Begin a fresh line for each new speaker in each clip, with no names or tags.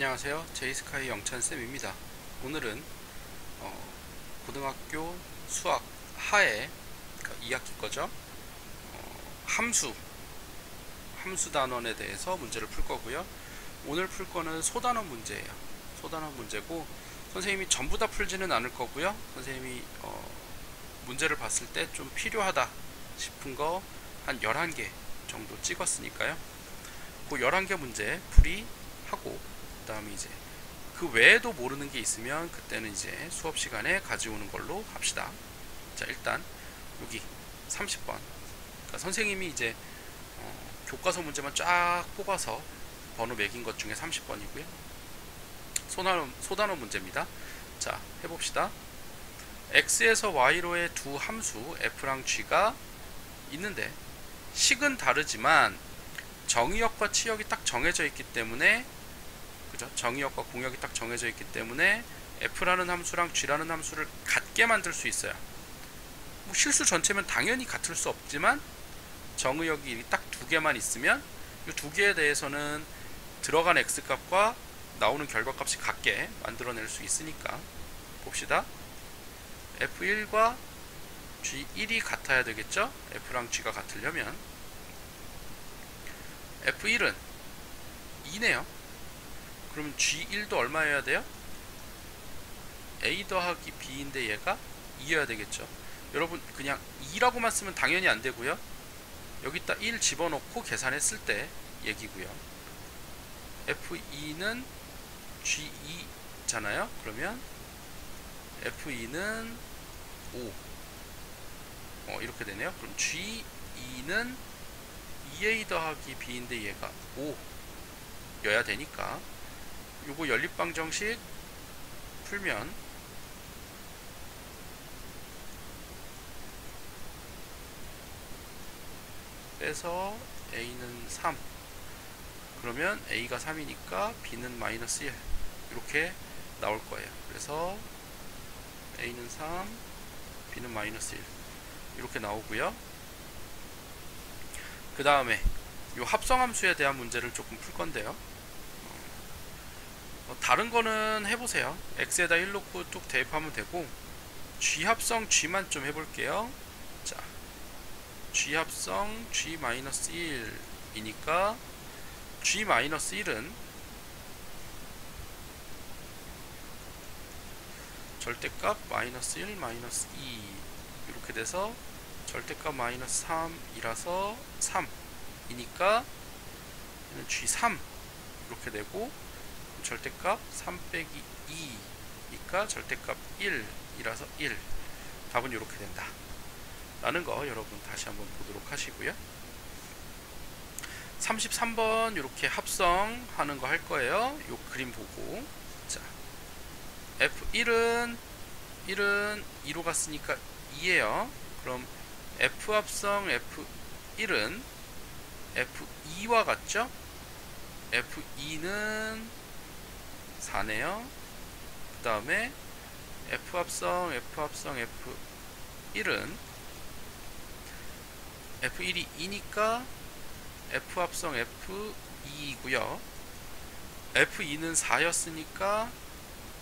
안녕하세요. 제이스카이 영찬쌤입니다. 오늘은 고등학교 수학 하에, 그러니까 2학기 거죠. 함수 단원에 대해서 문제를 풀 거고요. 오늘 풀 거는 소단원 문제예요. 소단원 문제고 선생님이 전부 다 풀지는 않을 거고요. 선생님이 문제를 봤을 때 좀 필요하다 싶은 거 한 11개 정도 찍었으니까요. 그 11개 문제 풀이하고 그 다음에 이제 그 외에도 모르는 게 있으면 그때는 이제 수업 시간에 가져오는 걸로 합시다. 자, 일단 여기 30번. 그러니까 선생님이 이제 교과서 문제만 쫙 뽑아서 번호 매긴 것 중에 30번이고요. 소단원 문제입니다. 자, 해봅시다. x에서 y로의 두 함수 f랑 g가 있는데 식은 다르지만 정의역과 치역이 딱 정해져 있기 때문에, 그죠? 정의역과 공역이 딱 정해져 있기 때문에 f라는 함수랑 g라는 함수를 같게 만들 수 있어요. 뭐 실수 전체면 당연히 같을 수 없지만 정의역이 딱 두 개만 있으면 이 두 개에 대해서는 들어간 x값과 나오는 결과값이 같게 만들어낼 수 있으니까 봅시다. f1과 g1이 같아야 되겠죠? f랑 g가 같으려면 f1은 2네요. 그러면 g1도 얼마여야 돼요? a 더하기 b인데 얘가 2여야 되겠죠. 여러분 그냥 2라고만 쓰면 당연히 안 되고요. 여기다 1 집어넣고 계산했을 때 얘기고요. f2는 g2잖아요. 그러면 f2는 5 이렇게 되네요. 그럼 g2는 2a 더하기 b인데 얘가 5여야 되니까 요거 연립방정식 풀면 빼서 a는 3, 그러면 a가 3이니까 b는 마이너스 1 이렇게 나올 거예요. 그래서 a는 3, b는 마이너스 1 이렇게 나오고요. 그 다음에 요 합성함수에 대한 문제를 조금 풀 건데요. 다른 거는 해보세요. x에다 1 놓고 뚝 대입하면 되고 g 합성 g만 좀 해볼게요. 자, g 합성 g-1이니까 g-1은 절대값 마이너스 1, 마이너스 2 이렇게 돼서 절대값 마이너스 3이라서 3이니까 g3 이렇게 되고 절대값 3 빼기 2니까 절대값 1이라서 1. 답은 이렇게 된다 라는 거 여러분 다시 한번 보도록 하시고요. 33번 이렇게 합성하는 거 할 거예요. 요 그림 보고, 자, f1은 2로 갔으니까 2예요. 그럼 f 합성 f1은 f2와 같죠? f2는 4네요. 그 다음에 f 합성 f1은 f1이 2니까 f 합성 f2이고요. f2는 4였으니까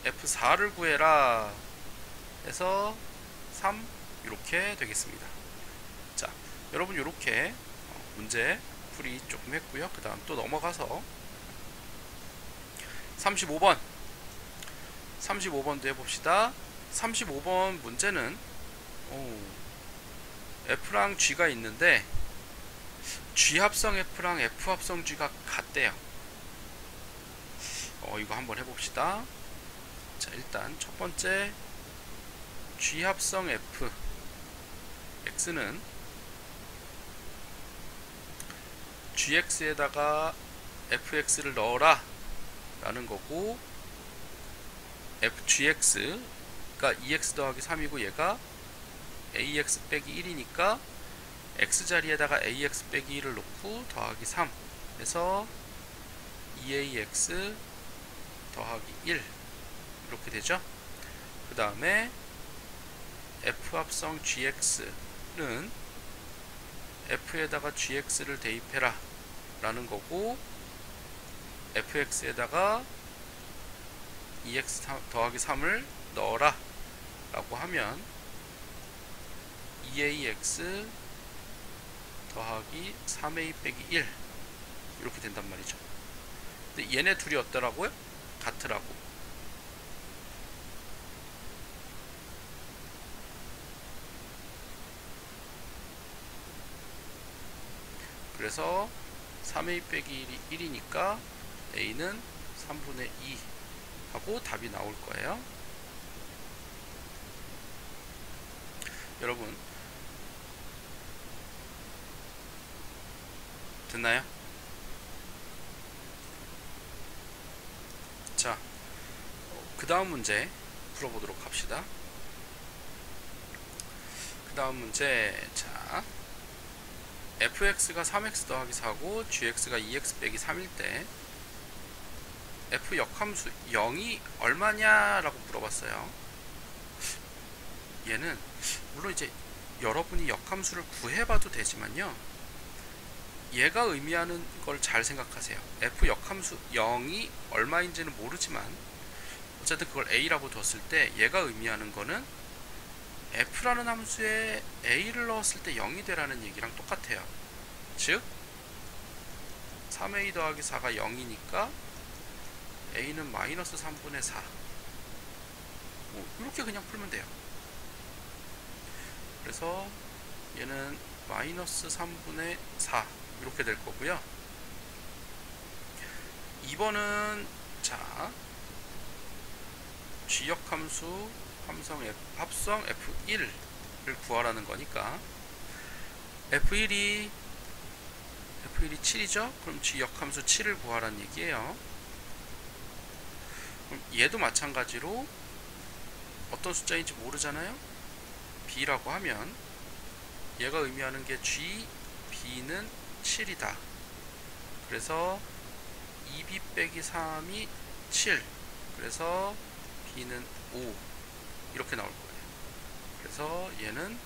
f4를 구해라 해서 3 이렇게 되겠습니다. 자, 여러분 이렇게 문제 풀이 조금 했고요. 그 다음 또 넘어가서 35번도 해봅시다. 35번 문제는 f랑 g가 있는데 g 합성 f랑 f 합성 g가 같대요. 이거 한번 해봅시다. 자, 일단 첫 번째 g 합성 f x는 gx에다가 fx를 넣어라 라는 거고, gx가 2x 더하기 3이고 얘가 ax 빼기 1이니까 x자리에다가 ax 빼기 1을 놓고 더하기 3 해서 2ax 더하기 1 이렇게 되죠. 그 다음에 f 합성 gx는 f에다가 gx를 대입해라 라는 거고, fx에다가 2x 더하기 3을 넣어라 라고 하면 2ax 더하기 3a 빼기 1 이렇게 된단 말이죠. 근데 얘네 둘이 어떠라고요? 같으라고. 그래서 3a 빼기 1이 1이니까 a는 3분의 2 하고 답이 나올 거예요. 여러분 됐나요? 자, 그 다음 문제 풀어보도록 합시다. 그 다음 문제, 자, fx가 3x 더하기 4고 gx가 2x 빼기 3일 때 f 역함수 0이 얼마냐 라고 물어봤어요. 얘는 물론 이제 여러분이 역함수를 구해봐도 되지만요, 얘가 의미하는 걸 잘 생각하세요. f 역함수 0이 얼마인지는 모르지만 어쨌든 그걸 a라고 뒀을 때 얘가 의미하는 거는 f라는 함수에 a를 넣었을 때 0이 되라는 얘기랑 똑같아요. 즉 3a 더하기 4가 0이니까 a는 마이너스 3분의 4 이렇게 그냥 풀면 돼요. 그래서 얘는 마이너스 3분의 4 이렇게 될 거고요. 2번은 자, g역함수 합성 f1을 구하라는 거니까 f1이 7이죠? 그럼 g역함수 7을 구하라는 얘기예요. 그럼 얘도 마찬가지로 어떤 숫자인지 모르잖아요? b라고 하면 얘가 의미하는 게 g, b는 7이다. 그래서 2b 빼기 3이 7. 그래서 b는 5. 이렇게 나올 거예요. 그래서 얘는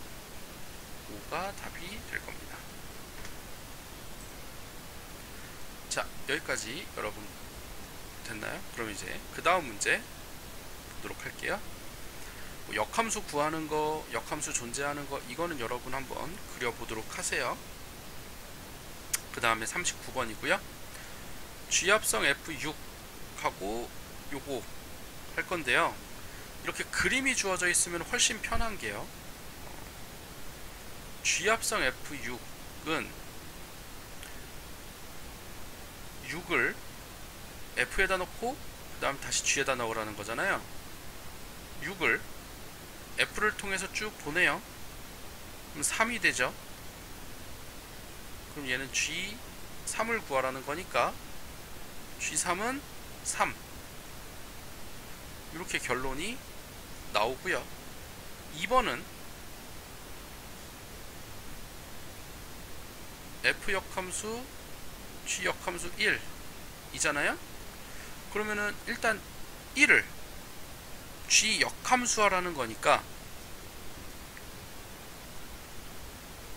5가 답이 될 겁니다. 자, 여기까지 여러분 됐나요? 그럼 이제 그 다음 문제 보도록 할게요. 역함수 구하는 거, 역함수 존재하는 거, 이거는 여러분 한번 그려보도록 하세요. 그 다음에 39번이고요. G합성 F6 하고 요거 할 건데요. 이렇게 그림이 주어져 있으면 훨씬 편한 게요. G합성 F6은 6을 F에다 넣고 그 다음 다시 G에다 넣으라는 거잖아요. 6을 F를 통해서 쭉 보내요. 그럼 3이 되죠. 그럼 얘는 G3을 구하라는 거니까 G3은 3 이렇게 결론이 나오고요. 2번은 F 역함수 G 역함수 1 이잖아요. 그러면은 일단 1을 G 역함수하라는 거니까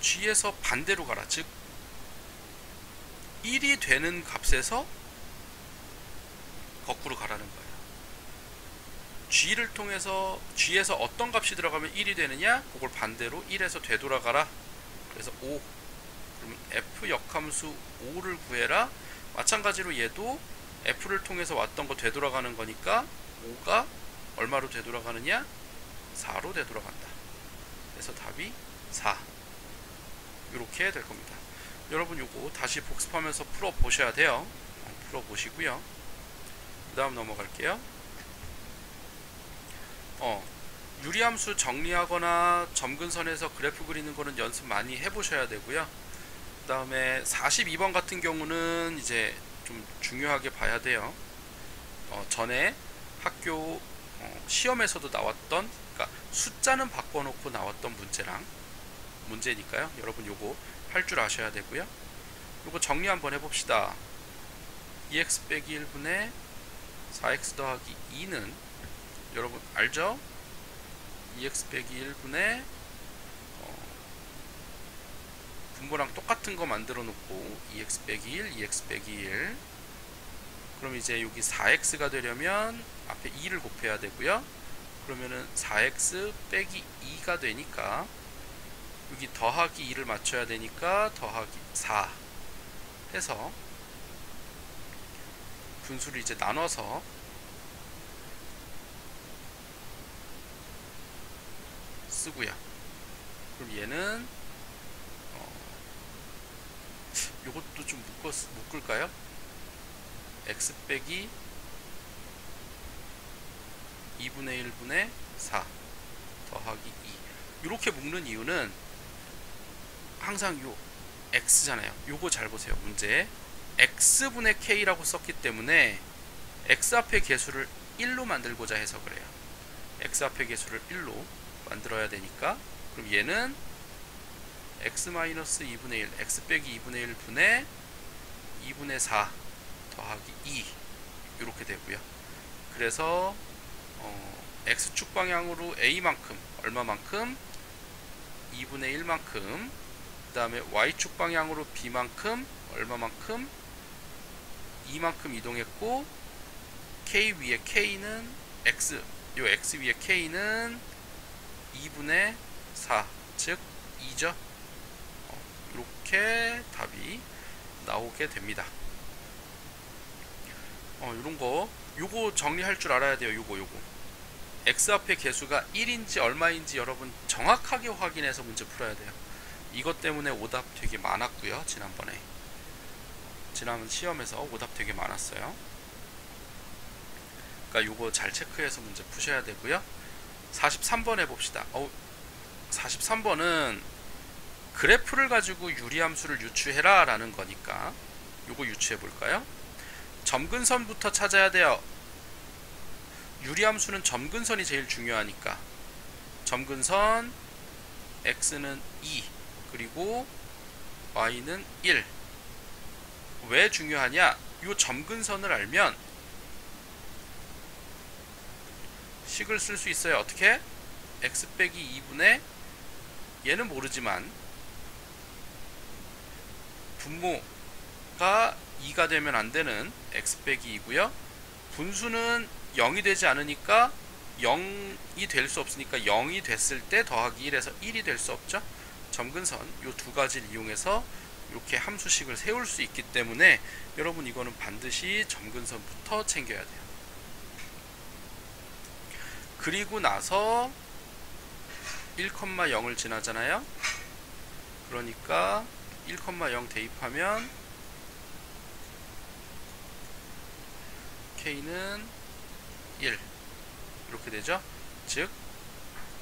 G에서 반대로 가라. 즉 1이 되는 값에서 거꾸로 가라는 거예요. G를 통해서 G에서 어떤 값이 들어가면 1이 되느냐? 그걸 반대로 1에서 되돌아가라. 그래서 5. 그러면 F 역함수 5를 구해라. 마찬가지로 얘도 F를 통해서 왔던 거 되돌아가는 거니까 5가 얼마로 되돌아가느냐? 4로 되돌아간다. 그래서 답이 4. 이렇게 될 겁니다. 여러분 요거 다시 복습하면서 풀어 보셔야 돼요. 풀어 보시고요. 그 다음 넘어갈게요. 유리함수 정리하거나 점근선에서 그래프 그리는 거는 연습 많이 해보셔야 되고요. 그 다음에 42번 같은 경우는 이제 좀 중요하게 봐야 돼요. 전에 학교 시험에서도 나왔던, 그러니까 숫자는 바꿔놓고 나왔던 문제니까요. 여러분 요거 할 줄 아셔야 되고요. 요거 정리 한번 해봅시다. 2x 빼기 1분의 4x 더하기 2는 여러분 알죠? 2x 빼기 1분의 분모랑 똑같은 거 만들어 놓고 2x 빼기 1, 2x 빼기 1. 그럼 이제 여기 4x가 되려면 앞에 2를 곱해야 되고요. 그러면은 4x 빼기 2가 되니까 여기 더하기 2를 맞춰야 되니까 더하기 4 해서 분수를 이제 나눠서 쓰고요. 그럼 얘는 요것도 좀 묶을까요? x 빼기 2분의 1분의 4 더하기 2 이렇게 묶는 이유는 항상 요 x잖아요. 요거 잘 보세요. 문제에 x분의 k라고 썼기 때문에 x 앞의 개수를 1로 만들고자 해서 그래요. x 앞의 개수를 1로 만들어야 되니까 그럼 얘는 x-2분의 1 x 빼기 2분의 1 분의 2분의 4 더하기 2 이렇게 되고요. 그래서 x축 방향으로 a만큼 얼마만큼 2분의 1만큼 그 다음에 y축 방향으로 b만큼 얼마만큼 2만큼 이동했고 k 위에 k는 x 요 x 위에 k는 2분의 4 즉 2죠. 이렇게 답이 나오게 됩니다. 요런거 요거 정리할 줄 알아야 돼요. 요거 x 앞의 개수가 1인지 얼마인지 여러분 정확하게 확인해서 문제 풀어야 돼요. 이것 때문에 오답 되게 많았고요. 지난 시험에서 오답 되게 많았어요. 그러니까 요거 잘 체크해서 문제 푸셔야 되고요. 43번 해봅시다. 43번은 그래프를 가지고 유리함수를 유추해라 라는 거니까 요거 유추해 볼까요? 점근선부터 찾아야 돼요. 유리함수는 점근선이 제일 중요하니까 점근선 x는 2 그리고 y는 1. 왜 중요하냐? 요 점근선을 알면 식을 쓸 수 있어요. 어떻게? x 빼기 2분의 얘는 모르지만 분모가 2가 되면 안 되는 x 빼기 2고요. 분수는 0이 되지 않으니까 0이 될 수 없으니까 0이 됐을 때 더하기 1에서 1이 될 수 없죠. 점근선 요 두 가지를 이용해서 이렇게 함수식을 세울 수 있기 때문에 여러분 이거는 반드시 점근선부터 챙겨야 돼요. 그리고 나서 1,0을 지나잖아요. 그러니까 1,0 대입하면 k는 1 이렇게 되죠. 즉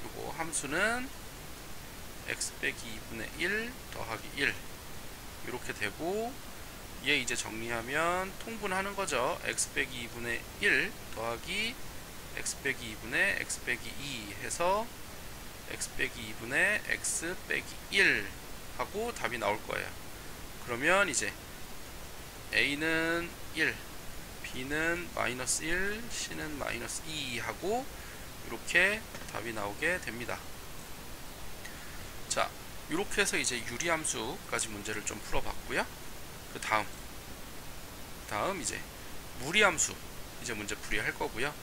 요거 함수는 x 빼기 2분의 1 더하기 1 이렇게 되고 얘 이제 정리하면 통분하는 거죠. x 빼기 2분의 1 더하기 x 빼기 2분의 x 빼기 2 해서 x 빼기 2분의 x 빼기 1 하고 답이 나올 거예요. 그러면 이제 a는 1 b는 마이너스 1 c는 마이너스 2 하고 이렇게 답이 나오게 됩니다. 자, 이렇게 해서 이제 유리함수까지 문제를 좀 풀어봤고요. 그 다음 이제 무리함수 이제 문제 풀이할 거고요.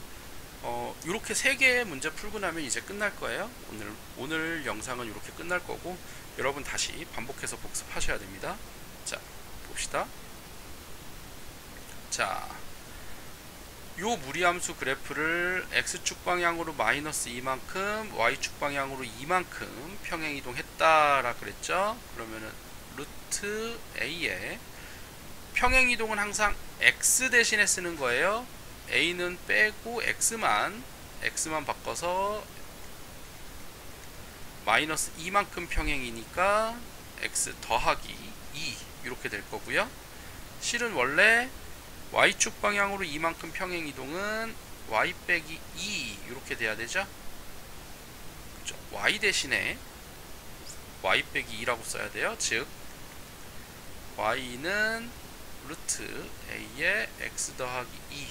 이렇게 3개의 문제 풀고 나면 이제 끝날 거예요. 오늘 영상은 이렇게 끝날 거고 여러분 다시 반복해서 복습하셔야 됩니다. 자, 봅시다. 자, 요 무리함수 그래프를 x축 방향으로 마이너스 2만큼 y축 방향으로 2만큼 평행이동했다라 그랬죠. 그러면은 루트 a에 평행이동은 항상 x 대신에 쓰는 거예요. a는 빼고 x만 바꿔서 마이너스 2만큼 평행이니까 x 더하기 2 이렇게 될 거고요. 실은 원래 y축 방향으로 이만큼 평행이동은 y 빼기 2 이렇게 돼야 되죠. 그렇죠? y 대신에 y 빼기 2라고 써야 돼요. 즉 y는 루트 a의 x 더하기 2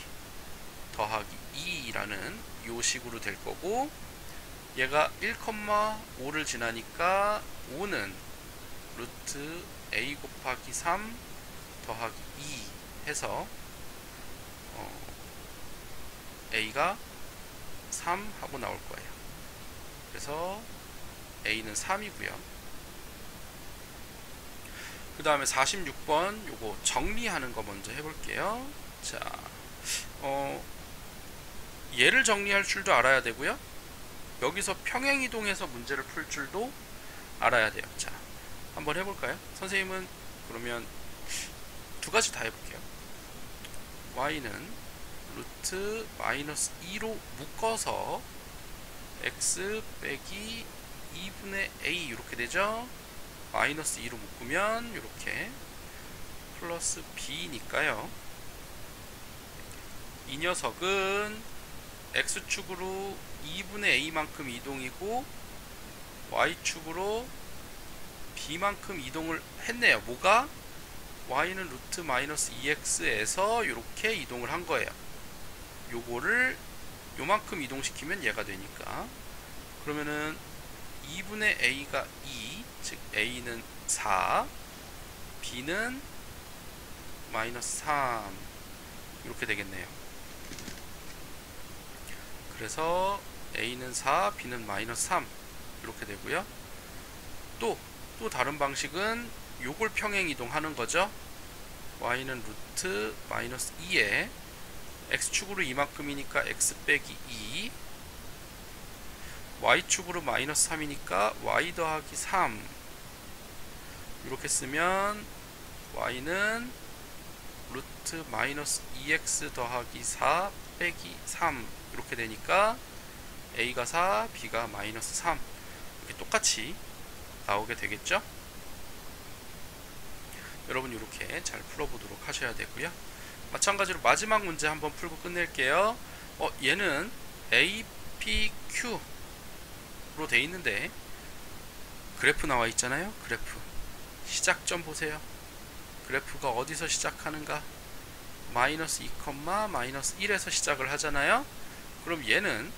더하기 2라는 요 식으로 될 거고 얘가 1,5를 지나니까 5는 루트 a 곱하기 3 더하기 2 해서 A가 3 하고 나올 거예요. 그래서 A는 3이고요. 그 다음에 46번 요거 정리하는 거 먼저 해볼게요. 자, 얘를 정리할 줄도 알아야 되고요. 여기서 평행이동해서 문제를 풀 줄도 알아야 돼요. 자, 한번 해볼까요? 선생님은 그러면 두 가지 다 해볼게요. y는 루트 마이너스 2로 묶어서 x 빼기 2분의 a 이렇게 되죠. 마이너스 2로 묶으면 이렇게 플러스 b니까요. 이 녀석은 x축으로 2분의 a만큼 이동이고 y축으로 b만큼 이동을 했네요. 뭐가? y는 루트 마이너스 2x에서 이렇게 이동을 한 거예요. 요거를 요만큼 이동시키면 얘가 되니까, 그러면은 2분의 a가 2, 즉 a는 4, b는 마이너스 3 이렇게 되겠네요. 그래서 a는 4, b는 마이너스 3 이렇게 되고요. 또 다른 방식은 요걸 평행 이동하는 거죠. y는 루트 마이너스 2에 x축으로 이만큼이니까 x 빼기 2, y축으로 마이너스 3이니까 y 더하기 3 이렇게 쓰면 y는 루트 마이너스 2x 더하기 4 빼기 3 이렇게 되니까 a가 4, b가 마이너스 3 이렇게 똑같이 나오게 되겠죠. 여러분 이렇게 잘 풀어보도록 하셔야 되고요. 마찬가지로 마지막 문제 한번 풀고 끝낼게요. 얘는 A, P, Q로 돼 있는데 그래프 나와 있잖아요. 그래프 시작점 보세요. 그래프가 어디서 시작하는가? 마이너스 2, 마이너스 1에서 시작을 하잖아요. 그럼 얘는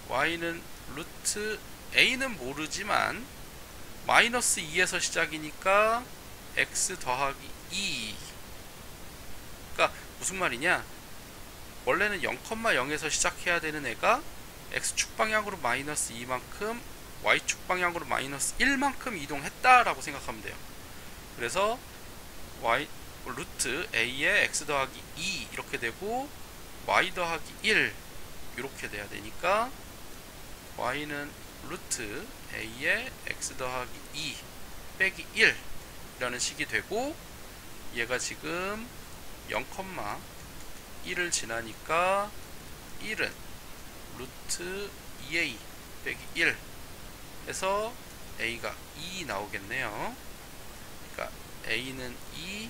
y는 루트 a는 모르지만 마이너스 2에서 시작이니까 x 더하기 2. 그러니까 무슨 말이냐, 원래는 0,0에서 시작해야 되는 애가 x축 방향으로 마이너스 2만큼 y축 방향으로 마이너스 1만큼 이동했다라고 생각하면 돼요. 그래서 y 루트 a의 x 더하기 2 이렇게 되고 y 더하기 1 이렇게 돼야 되니까 y는 루트 a의 x 더하기 2 빼기 1 이라는 식이 되고, 얘가 지금 0,1을 지나니까 1은 루트 2a 빼기 1 해서 a가 2 나오겠네요. 그러니까 a는 2,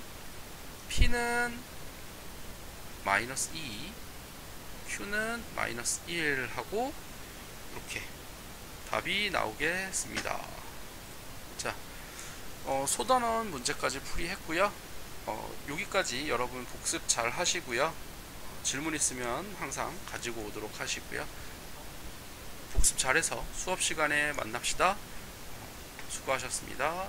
p는 마이너스 2, q는 마이너스 1 하고 이렇게 답이 나오겠습니다. 자, 소단원 문제까지 풀이했고요. 여기까지 여러분 복습 잘 하시고요. 질문 있으면 항상 가지고 오도록 하시고요. 복습 잘해서 수업 시간에 만납시다. 수고하셨습니다.